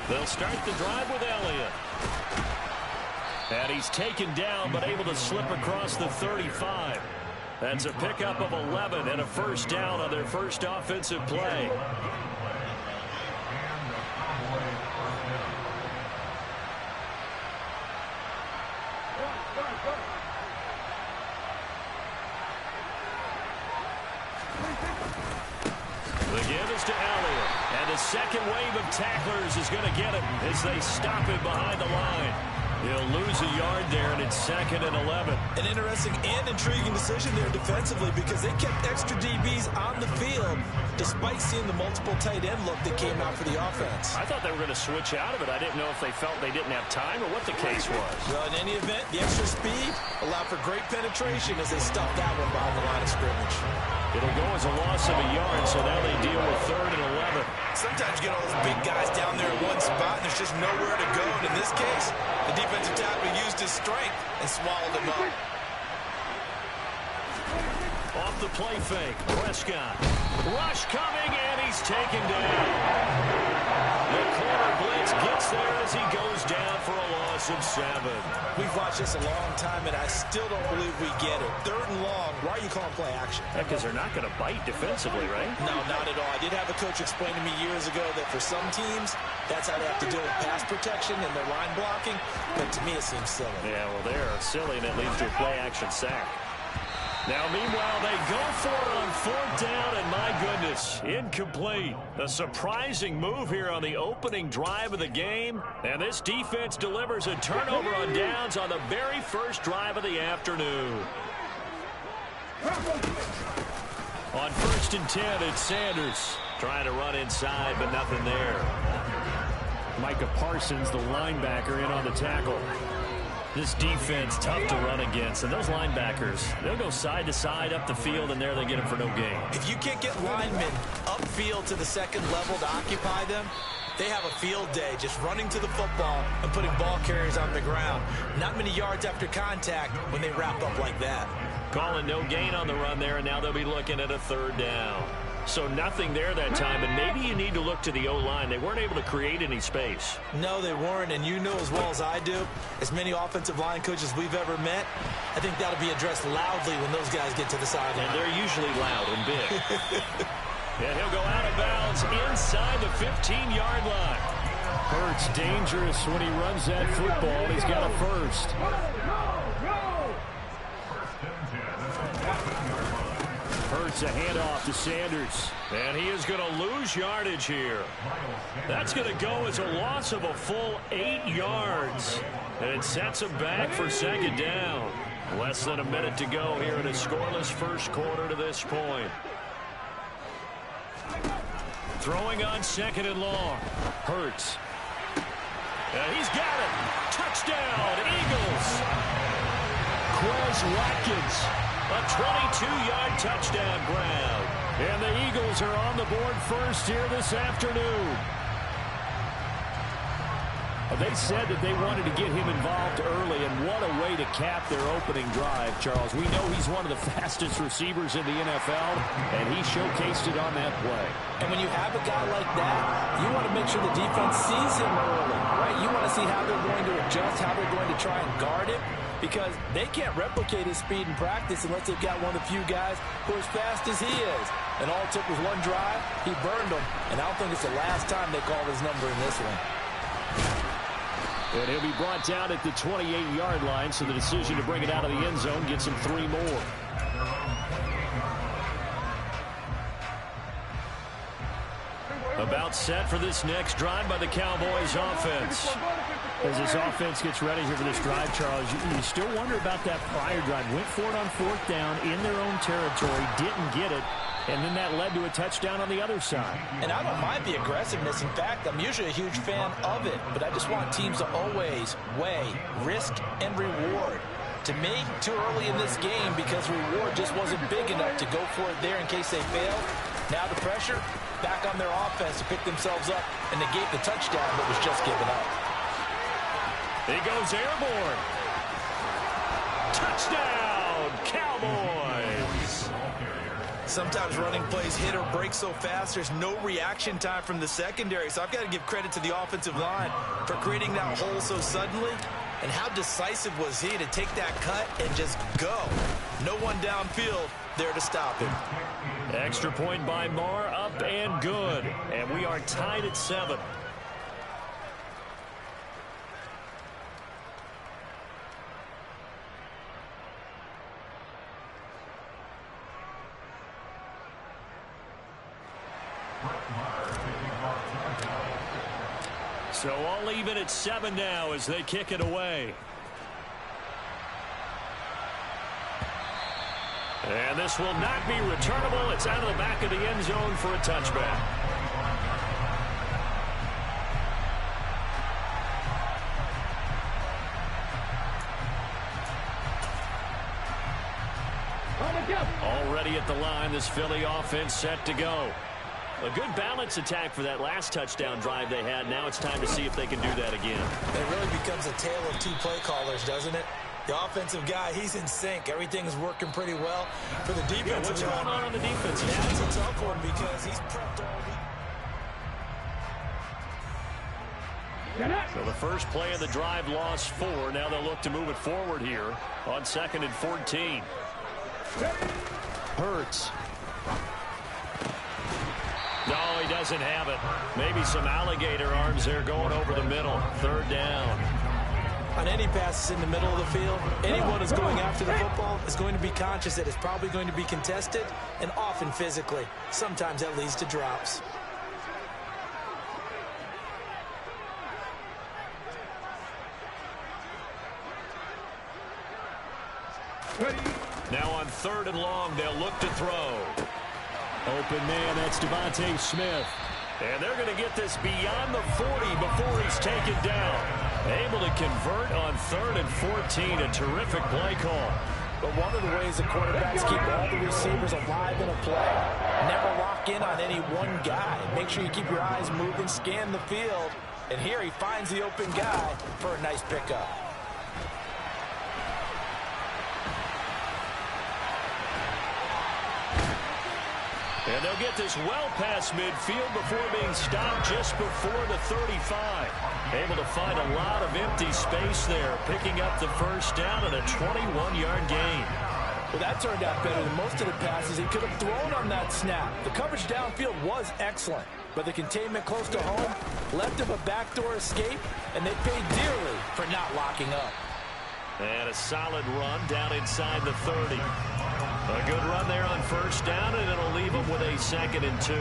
They'll start the drive with Elliott. And he's taken down, but able to slip across the 35. That's a pickup of 11 and a first down on their first offensive play. The give is to Elliott. And the second wave of tacklers is going to get him as they stop him behind the line. He'll lose a yard there, and it's 2nd and 11. An interesting and intriguing decision there defensively because they kept extra DBs on the field despite seeing the multiple tight end look that came out for the offense. I thought they were going to switch out of it. I didn't know if they felt they didn't have time or what the case was. Well, in any event, the extra speed allowed for great penetration as they stuffed that one behind the line of scrimmage. It'll go as a loss of a yard, so now they deal with 3rd and 11. Sometimes you get all those big guys down there in one spot, and there's just nowhere to go. And in this case, the defensive tackle used his strength and swallowed him up. Off the play fake, Prescott. Rush coming, and he's taken down. The corner blitz gets there as he goes down for a loss of 7. We've watched this a long time, and I still don't believe we get it. 3rd and long, why are you calling play action? Because they're not going to bite defensively, right? No, not at all. I did have a coach explain to me years ago that for some teams, that's how they have to deal with pass protection and their line blocking, but to me it seems silly. Yeah, well, they're silly, and it leads to a play action sack. Now, meanwhile, they go for it on 4th down, and my goodness, incomplete. A surprising move here on the opening drive of the game, and this defense delivers a turnover on downs on the very first drive of the afternoon. On 1st and 10, it's Sanders trying to run inside, but nothing there. Micah Parsons, the linebacker, in on the tackle. This defense tough to run against, and those linebackers, they'll go side to side up the field, and there they get them for no gain. If you can't get linemen upfield to the 2nd level to occupy them, they have a field day just running to the football and putting ball carriers on the ground. Not many yards after contact when they wrap up like that. Calling no gain on the run there, and now they'll be looking at a 3rd down. So nothing there that time, and maybe you need to look to the O-line. They weren't able to create any space. No, they weren't, and you know as well as I do, as many offensive line coaches we've ever met, I think that'll be addressed loudly when those guys get to the sideline. And they're usually loud and big. And he'll go out of bounds inside the 15-yard line. Hurts dangerous when he runs that football. He's got a first. Hurts a handoff to Sanders. And he is going to lose yardage here. That's going to go as a loss of a full 8 yards. And it sets him back for 2nd down. Less than a minute to go here in a scoreless first quarter to this point. Throwing on 2nd and long. Hurts. And he's got it. Touchdown, Eagles. Quez Watkins. A 22-yard touchdown grab. And the Eagles are on the board first here this afternoon. They said that they wanted to get him involved early, and what a way to cap their opening drive, Charles. We know he's one of the fastest receivers in the NFL, and he showcased it on that play. And when you have a guy like that, you want to make sure the defense sees him early, right? You want to see how they're going to adjust, how they're going to try and guard him, because they can't replicate his speed in practice unless they've got one of the few guys who are as fast as he is. And all it took was one drive, he burned them, and I don't think it's the last time they call his number in this one. And he'll be brought down at the 28-yard line, so the decision to bring it out of the end zone gets him 3 more. About set for this next drive by the Cowboys offense. As this offense gets ready here for this drive, Charles, you still wonder about that prior drive. Went for it on 4th down in their own territory, didn't get it, and then that led to a touchdown on the other side. And I don't mind the aggressiveness. In fact, I'm usually a huge fan of it, but I just want teams to always weigh risk and reward. To me, too early in this game because reward just wasn't big enough to go for it there in case they failed. Now the pressure back on their offense to pick themselves up and negate the touchdown that was just given up. He goes airborne. Touchdown, Cowboys. Sometimes running plays hit or break so fast, there's no reaction time from the secondary. So I've got to give credit to the offensive line for creating that hole so suddenly. And how decisive was he to take that cut and just go? No one downfield there to stop him. Extra point by Marr, up and good. And we are tied at 7. So all even at 7 now as they kick it away. And this will not be returnable. It's out of the back of the end zone for a touchback. Already at the line, this Philly offense set to go. A good balance attack for that last touchdown drive they had. Now it's time to see if they can do that again. It really becomes a tale of 2 play callers, doesn't it? The offensive guy, he's in sync. Everything's working pretty well. For the defense, what's going on the defense? Yeah, it's a tough one because he's prepped all week. So the first play of the drive lost 4. Now they'll look to move it forward here on 2nd and 14. Hurts. No, he doesn't have it. Maybe some alligator arms there going over the middle. 3rd down. On any passes in the middle of the field, anyone who's going after the football is going to be conscious that it's probably going to be contested and often physically. Sometimes that leads to drops. Now on 3rd and long, they'll look to throw. Open man, that's Devontae Smith. And they're going to get this beyond the 40 before he's taken down. Able to convert on 3rd and 14. A terrific play call. But one of the ways the quarterbacks keep all the receivers alive in a play, never lock in on any one guy. Make sure you keep your eyes moving, scan the field. And here he finds the open guy for a nice pickup. And they'll get this well past midfield before being stopped just before the 35. Able to find a lot of empty space there, picking up the first down and a 21-yard gain. Well, that turned out better than most of the passes he could have thrown on that snap. The coverage downfield was excellent, but the containment close to home left him a backdoor escape, and they paid dearly for not locking up. And a solid run down inside the 30. A good run there on first down, and it'll leave them with a 2nd and 2.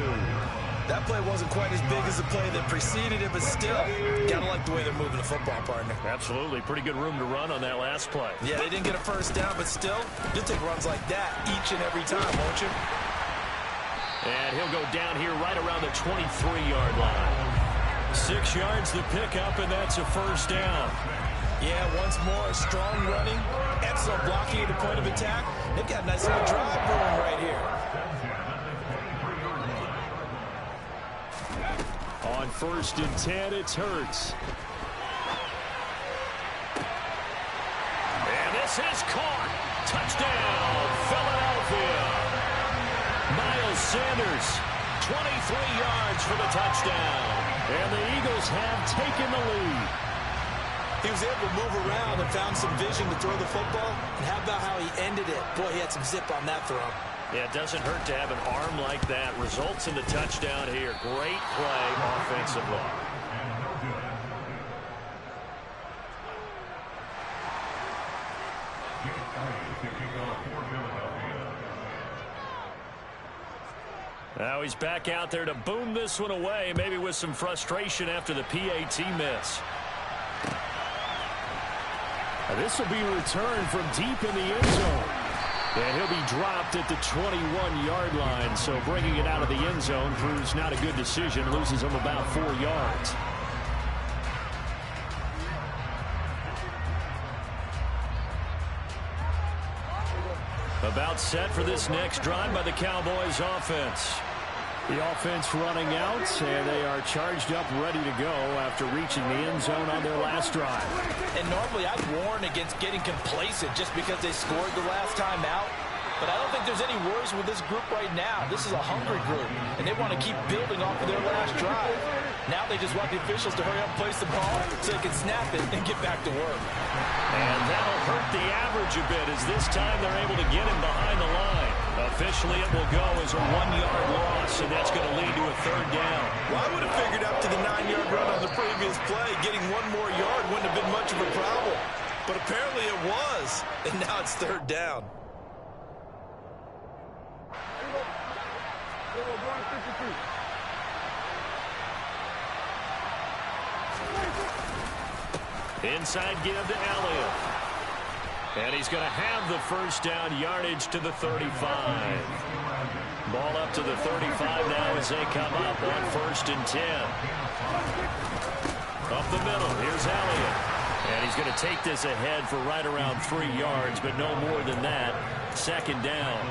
That play wasn't quite as big as the play that preceded it, but still, gotta like the way they're moving the football, partner. Absolutely. Pretty good room to run on that last play. Yeah, they didn't get a first down, but still, you'll take runs like that each and every time, won't you? And he'll go down here right around the 23-yard line. 6 yards to pick up, and that's a first down. Yeah, once more, strong running, excellent blocking at the point of attack. They've got a nice little drive going right here. On 1st and 10, it's Hurts. And this is caught. Touchdown, Philadelphia. Miles Sanders, 23 yards for the touchdown. And the Eagles have taken the lead. He was able to move around and found some vision to throw the football. And how about how he ended it? Boy, he had some zip on that throw. Yeah, it doesn't hurt to have an arm like that. Results in the touchdown here. Great play offensively. Now he's back out there to boom this one away, maybe with some frustration after the PAT miss. This will be returned from deep in the end zone. And he'll be dropped at the 21-yard line. So bringing it out of the end zone proves not a good decision. Loses him about 4 yards. About set for this next drive by the Cowboys offense. The offense running out, and they are charged up, ready to go after reaching the end zone on their last drive. And normally I'd warn against getting complacent just because they scored the last time out. But I don't think there's any worries with this group right now. This is a hungry group, and they want to keep building off of their last drive. Now they just want the officials to hurry up and place the ball so they can snap it and get back to work. And that'll hurt the average a bit as this time they're able to get him behind the line. Officially, it will go as a 1-yard loss, and that's going to lead to a 3rd down. Well, I would have figured after the 9-yard run on the previous play, getting 1 more yard wouldn't have been much of a problem. But apparently it was, and now it's 3rd down. Inside give to Elliott. And he's going to have the 1st down, yardage to the 35. Ball up to the 35 now as they come up on 1st and 10. Up the middle, here's Elliott. And he's going to take this ahead for right around 3 yards, but no more than that. 2nd down.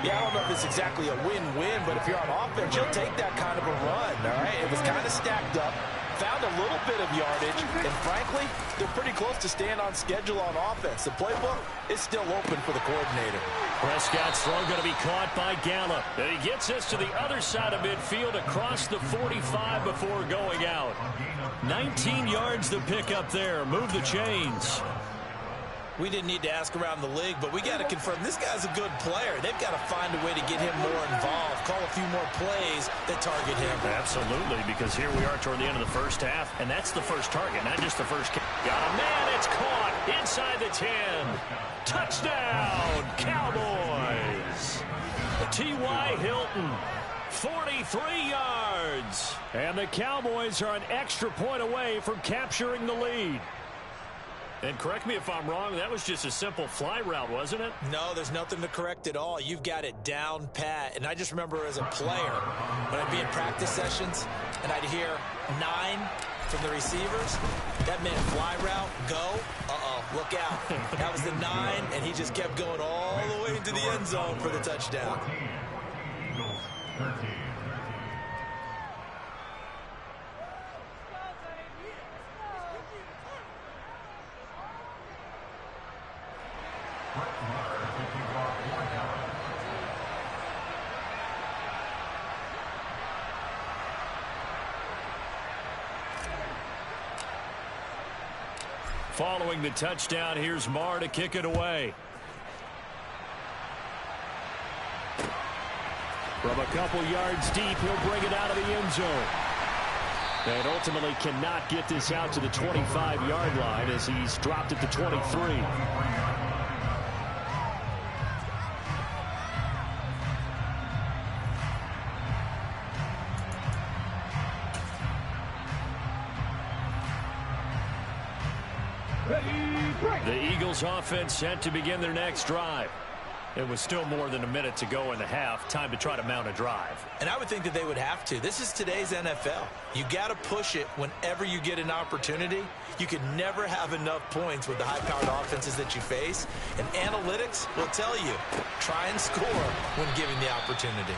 Yeah, I don't know if it's exactly a win-win, but if you're on offense, you'll take that kind of a run, all right? It was kind of stacked up, found a little bit of yardage, and frankly, they're pretty close to staying on schedule on offense. The playbook is still open for the coordinator. Prescott's throw going to be caught by Gallup. And he gets us to the other side of midfield across the 45 before going out. 19 yards to pick up there. Move the chains. We didn't need to ask around the league, but we got to confirm this guy's a good player. They've got to find a way to get him more involved, call a few more plays that target him. Absolutely, because here we are toward the end of the 1st half, and that's the first target, not just the first. Got a man, it's caught inside the 10. Touchdown, Cowboys. T.Y. Hilton, 43 yards. And the Cowboys are an extra point away from capturing the lead. And correct me if I'm wrong, that was just a simple fly route, wasn't it? No, there's nothing to correct at all. You've got it down pat. And I just remember as a player, when I'd be in practice sessions, and I'd hear 9 from the receivers, that meant fly route, go, look out. That was the 9, and he just kept going all the way into the end zone for the touchdown. Following the touchdown, here's Marr to kick it away. From a couple yards deep, he'll bring it out of the end zone. And ultimately cannot get this out to the 25-yard line as he's dropped at the 23. The Eagles offense set to begin their next drive. It was still more than a minute to go in the half. Time to try to mount a drive. And I would think that they would have to. This is today's NFL. You got to push it whenever you get an opportunity. You can never have enough points with the high-powered offenses that you face. And analytics will tell you, try and score when given the opportunity.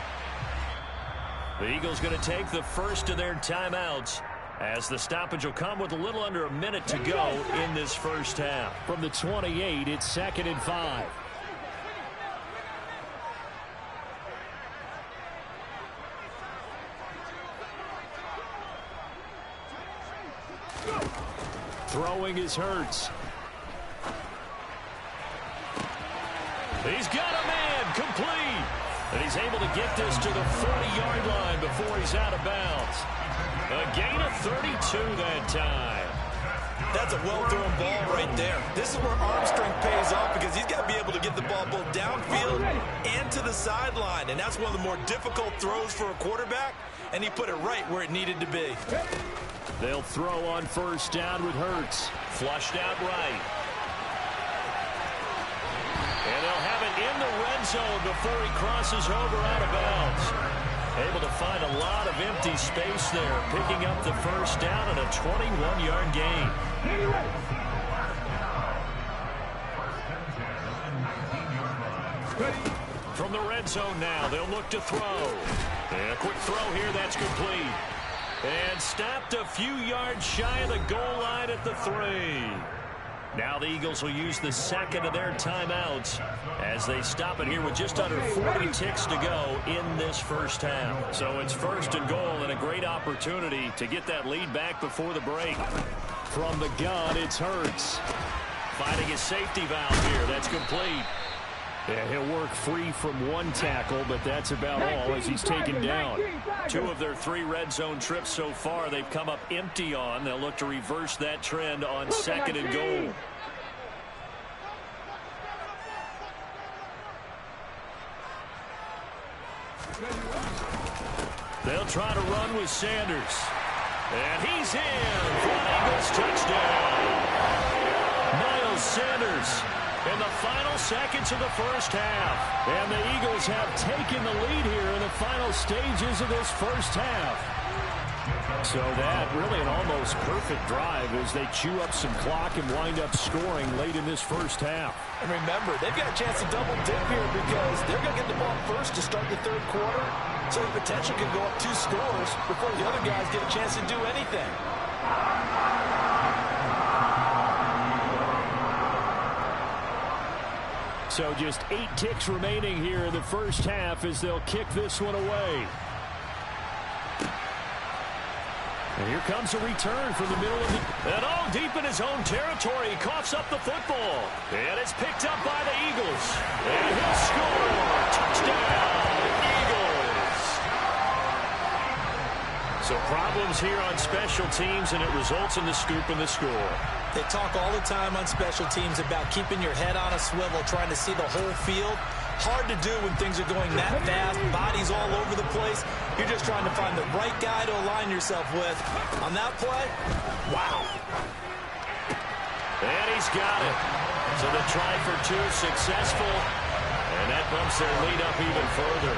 The Eagles going to take the first of their timeouts, as the stoppage will come with a little under a minute to go in this first half. From the 28, it's 2nd and 5. Throwing is Hurts. He's got a man complete. And he's able to get this to the 40-yard line before he's out of bounds. A gain of 32 that time. That's a well-thrown ball right there. This is where arm strength pays off because he's got to be able to get the ball both downfield and to the sideline. And that's one of the more difficult throws for a quarterback, and he put it right where it needed to be. They'll throw on first down with Hurts. Flushed out right. And they'll have it in the red zone before he crosses over out of bounds. Able to find a lot of empty space there, picking up the first down and a 21-yard gain. From the red zone now, they'll look to throw. And a quick throw here, that's complete. And stopped a few yards shy of the goal line at the 3. Now the Eagles will use the second of their timeouts as they stop it here with just under 40 ticks to go in this first half. So it's first and goal and a great opportunity to get that lead back before the break. From the gun, it's Hurts. Finding his safety valve here. That's complete. Yeah, he'll work free from one tackle, but that's about all as he's taken down. 2 of their 3 red zone trips so far they've come up empty on. They'll look to reverse that trend on second and goal. They'll try to run with Sanders. And he's in for an Eagles touchdown. Miles Sanders in the final seconds of the first half. And the Eagles have taken the lead here in the final stages of this first half. So that really an almost perfect drive as they chew up some clock and wind up scoring late in this first half. And remember, they've got a chance to double dip here because they're going to get the ball first to start the third quarter. So the potential could go up 2 scores before the other guys get a chance to do anything. So just 8 ticks remaining here in the first half as they'll kick this one away. And here comes a return from the middle of the... And all deep in his own territory, he coughs up the football. And it's picked up by the Eagles. And he'll score. Touchdown, Eagles. So problems here on special teams, and it results in the scoop and the score. They talk all the time on special teams about keeping your head on a swivel, trying to see the whole field. Hard to do when things are going that fast, bodies all over the place. You're just trying to find the right guy to align yourself with. On that play, wow. And he's got it. So the try for 2 successful, and that bumps their lead up even further.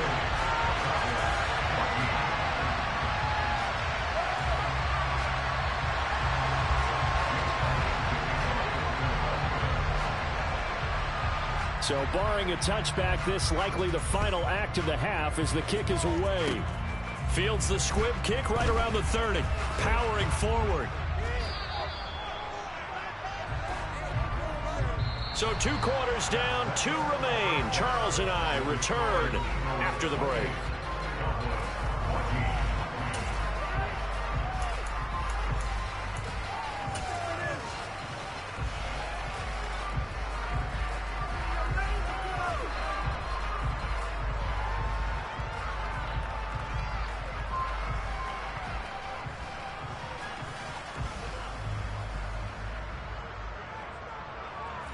So barring a touchback, this likely the final act of the half as the kick is away. Fields the squib kick right around the 30, powering forward. So 2 quarters down, 2 remain. Charles and I return after the break.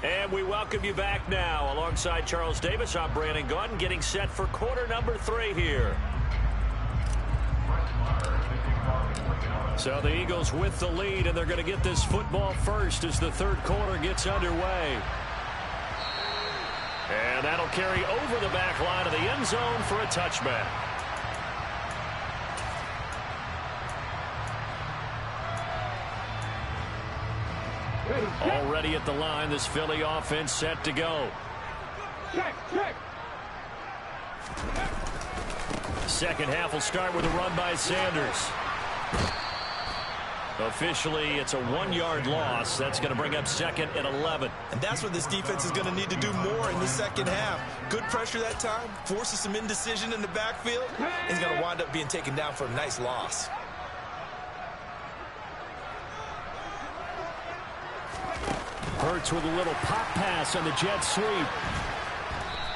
And we welcome you back now. Alongside Charles Davis, I'm Brandon Gaudin, getting set for quarter number 3 here. So the Eagles with the lead, and they're going to get this football first as the third quarter gets underway. And that'll carry over the back line of the end zone for a touchback. Already at the line, this Philly offense set to go. Second half will start with a run by Sanders. Officially, it's a 1-yard loss. That's going to bring up 2nd and 11. And that's what this defense is going to need to do more in the second half. Good pressure that time, forces some indecision in the backfield. He's going to wind up being taken down for a nice loss. Hurts with a little pop pass on the jet sweep.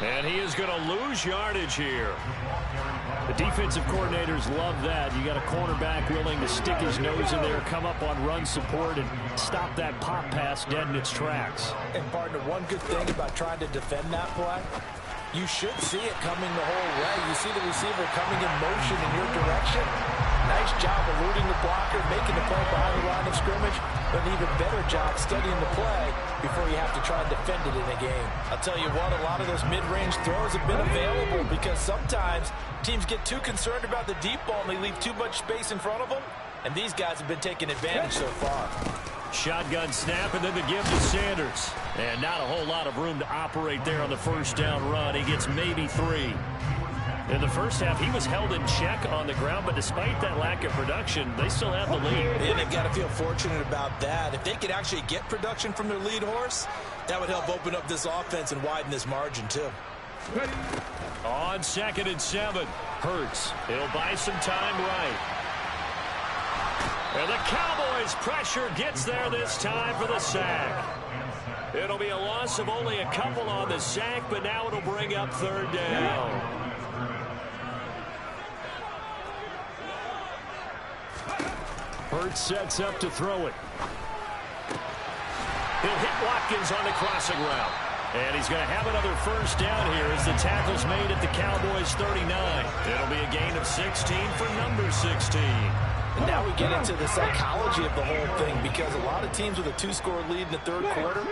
And he is going to lose yardage here. The defensive coordinators love that. You got a cornerback willing to stick his nose in there, come up on run support, and stop that pop pass dead in its tracks. And, partner, one good thing about trying to defend that play, you should see it coming the whole way. You see the receiver coming in motion in your direction. Nice job eluding the blocker, making the play behind the line of scrimmage, but an even better job studying the play before you have to try and defend it in a game. I'll tell you what, a lot of those mid-range throws have been available because sometimes teams get too concerned about the deep ball and they leave too much space in front of them, and these guys have been taking advantage so far. Shotgun snap and then the give to Sanders. And not a whole lot of room to operate there on the first down run. He gets maybe 3. In the first half, he was held in check on the ground, but despite that lack of production, they still have the lead. And they've got to feel fortunate about that. If they could actually get production from their lead horse, that would help open up this offense and widen this margin, too. On 2nd and 7, Hurts. He'll buy some time right. And the Cowboys' pressure gets there this time for the sack. It'll be a loss of only a couple on the sack, but now it'll bring up 3rd down. Hurts sets up to throw it. He'll hit Watkins on the crossing route. And he's going to have another first down here as the tackle's made at the Cowboys' 39. It'll be a gain of 16 for number 16. And now we get into the psychology of the whole thing, because a lot of teams with a 2-score lead in the 3rd quarter,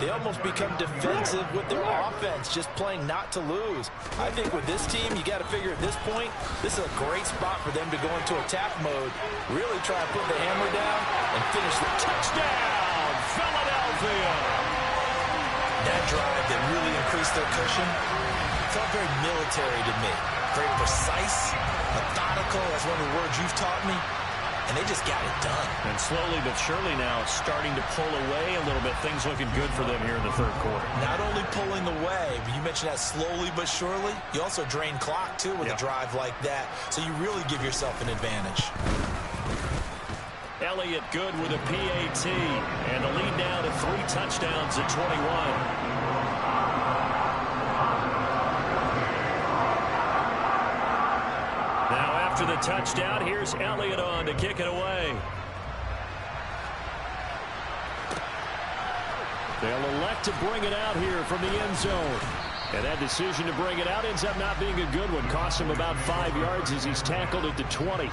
they almost become defensive with their offense, just playing not to lose. I think with this team, you got to figure at this point, this is a great spot for them to go into attack mode, really try to put the hammer down and finish the touchdown, Philadelphia. That drive that really increased their cushion felt very military to me. Very precise, methodical. That's one of the words you've taught me. And they just got it done. And slowly but surely now starting to pull away a little bit. Things looking good for them here in the 3rd quarter. Not only pulling away, but you mentioned that slowly but surely. You also drain clock, too, with a drive like that. So you really give yourself an advantage. Elliott good with a PAT. And the lead now to 3 touchdowns at 21. After the touchdown, here's Elliott on to kick it away. They'll elect to bring it out here from the end zone. And that decision to bring it out ends up not being a good one. Costs him about 5 yards as he's tackled at the 20.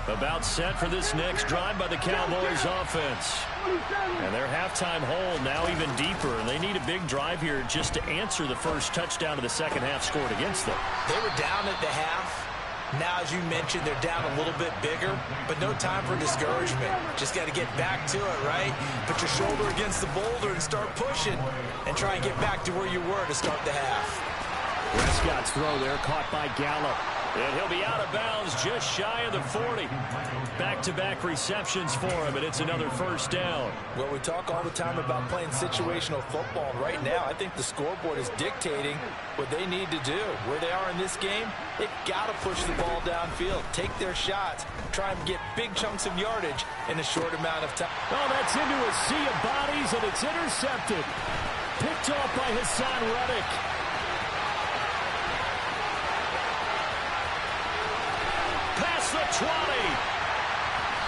About set for this next drive by the Cowboys offense. And their halftime hole now even deeper. And they need a big drive here just to answer the first touchdown of the second half scored against them. They were down at the half. Now, as you mentioned, they're down a little bit bigger, but no time for discouragement. Just got to get back to it, right? Put your shoulder against the boulder and start pushing and try and get back to where you were to start the half. Prescott's throw there caught by Gallup. And he'll be out of bounds just shy of the 40. Back-to-back receptions for him, and it's another first down. Well, we talk all the time about playing situational football. And right now, I think the scoreboard is dictating what they need to do. Where they are in this game, they've got to push the ball downfield, take their shots, try and get big chunks of yardage in a short amount of time. Oh, that's into a sea of bodies, and it's intercepted. Picked off by Hassan Reddick. The 20.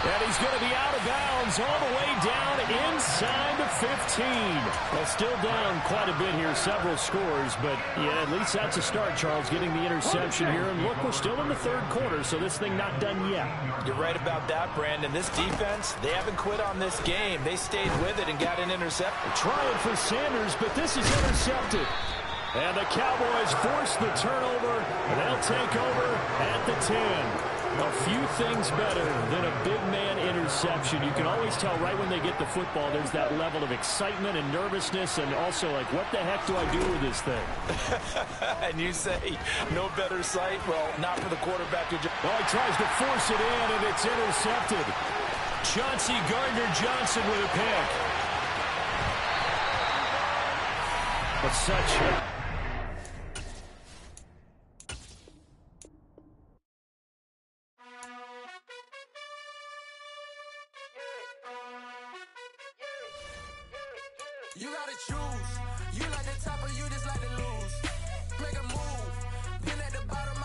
And he's going to be out of bounds all the way down inside the 15. Well, still down quite a bit here, several scores, but yeah, at least that's a start, Charles, getting the interception here. And look, we're still in the 3rd quarter, so this thing not done yet. You're right about that, Brandon. This defense, they haven't quit on this game. They stayed with it and got an interception. Trying for Sanders, but this is intercepted. And the Cowboys force the turnover, and they'll take over at the 10. A few things better than a big man interception. You can always tell right when they get the football, there's that level of excitement and nervousness, and also like, what the heck do I do with this thing? And you say, no better sight? Well, not for the quarterback. Well, he tries to force it in, and it's intercepted. Chauncey Gardner-Johnson with a pick. But such a... You gotta choose. You like the top or you just like to lose? Make a move. Been at the bottom,